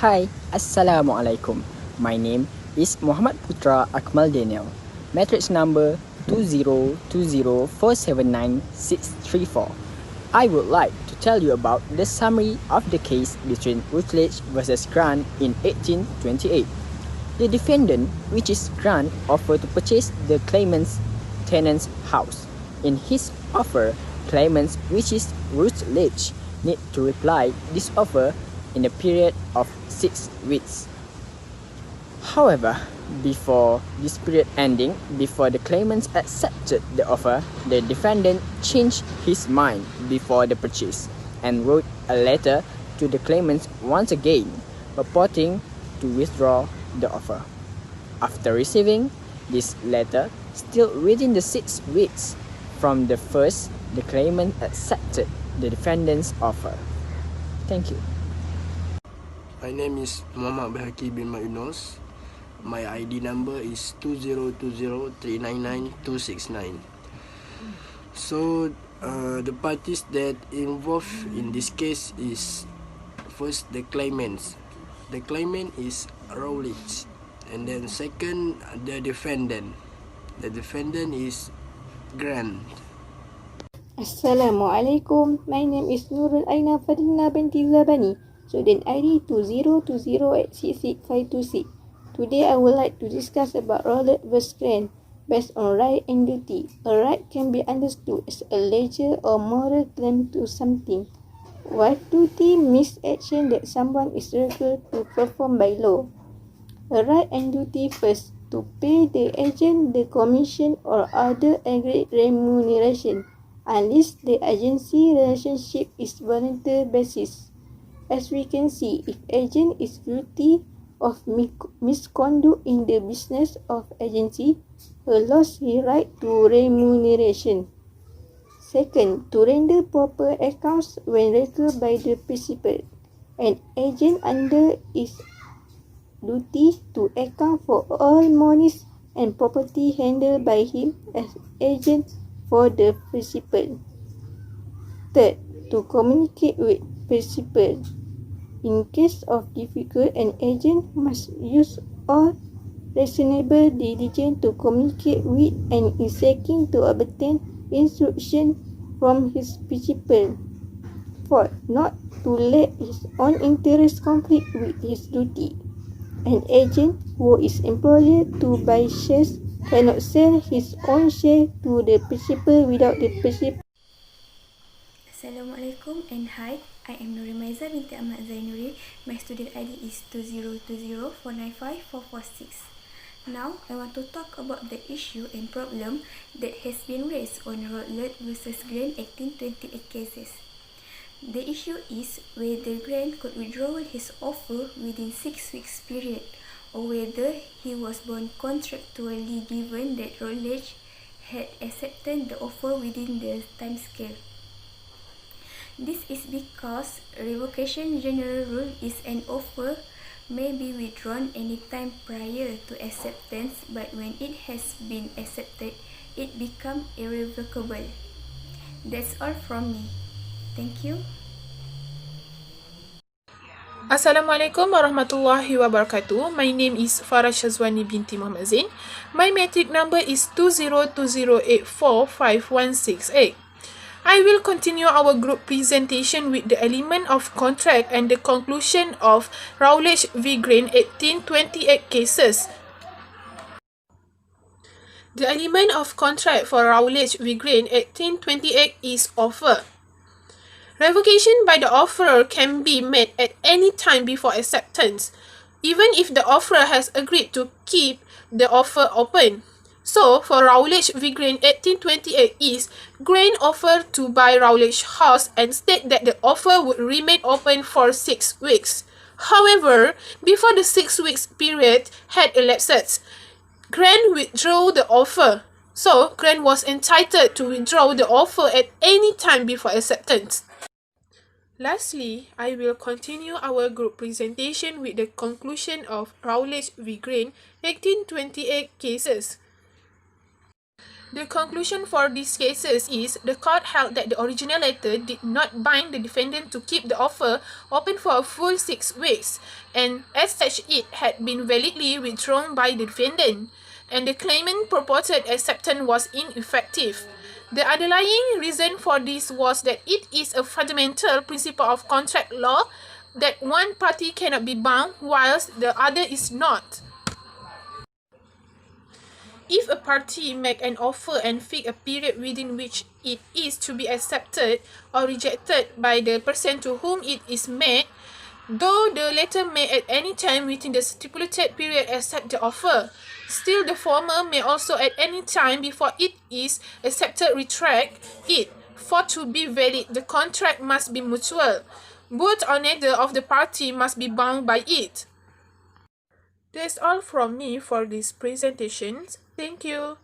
Hi, Assalamualaikum. My name is Muhammad Putra Akmal Daniel. Matrix number 2020479 I would like to tell you about the summary of the case between Routledge versus Grant in 1828. The defendant, which is Grant, offered to purchase the claimant's tenant's house. In his offer, claimant, which is Routledge, need to reply this offer in a period of 6 weeks. However, before this period ending, before the claimant accepted the offer, the defendant changed his mind before the purchase and wrote a letter to the claimant once again, purporting to withdraw the offer. After receiving this letter, still within the 6 weeks from the first, the claimant accepted the defendant's offer. Thank you. My name is Muhammad Bahaki bin Yunus. My ID number is 2020399269. So, the parties that involved in this case is first the claimants. The claimant is Routledge, and then second the defendant. The defendant is Grant. Assalamualaikum. My name is Nurul Aina Fadina binti Zabani. Student ID 2020866526. Today I would like to discuss about Routledge vs. Grant based on right and duty. A right can be understood as a legal or moral claim to something, while duty means action that someone is required to perform by law. A right and duty first, to pay the agent the commission or other agreed remuneration, unless the agency relationship is voluntary basis. As we can see, if agent is guilty of misconduct in the business of agency, he lost his right to remuneration. Second, to render proper accounts when required by the principal. An agent under is duty to account for all monies and property handled by him as agent for the principal. Third, to communicate with principal. In case of difficult, an agent must use all reasonable diligence to communicate with and in seeking to obtain instruction from his principal. Fourth, not to let his own interest conflict with his duty. An agent who is employed to buy shares cannot sell his own share to the principal without the principal. Assalamualaikum and hi, I am Nurimaiza binti Ahmad Zainuddin. My student ID is 2020495446. Now, I want to talk about the issue and problem that has been raised on Routledge vs. Grant 1828 cases. The issue is whether Grant could withdraw his offer within 6 weeks period, or whether he was bound contractually given that Routledge had accepted the offer within the time scale. This is because revocation general rule is an offer may be withdrawn any time prior to acceptance, but when it has been accepted, it becomes irrevocable. That's all from me. Thank you. Assalamualaikum warahmatullahi wabarakatuh. My name is Farah Shazwani binti Muhammad Zain. My matric number is 2020845168. I will continue our group presentation with the element of contract and the conclusion of Routledge v. Grant 1828 cases. The element of contract for Routledge v. Grant 1828 is offer. Revocation by the offerer can be made at any time before acceptance, even if the offerer has agreed to keep the offer open. So, for Routledge v. Grant 1828 is, Grant offered to buy Routledge house and state that the offer would remain open for 6 weeks. However, before the 6 weeks period had elapsed, Grant withdrew the offer. So, Grant was entitled to withdraw the offer at any time before acceptance. Lastly, I will continue our group presentation with the conclusion of Routledge v. Grant 1828 cases. The conclusion for these cases is the court held that the original letter did not bind the defendant to keep the offer open for a full 6 weeks, and as such it had been validly withdrawn by the defendant, and the claimant purported acceptance was ineffective. The underlying reason for this was that it is a fundamental principle of contract law that one party cannot be bound whilst the other is not. If a party make an offer and fix a period within which it is to be accepted or rejected by the person to whom it is made, though the latter may at any time within the stipulated period accept the offer, still the former may also at any time before it is accepted retract it. For to be valid, the contract must be mutual. Both or neither of the party must be bound by it. That's all from me for this presentation. Thank you.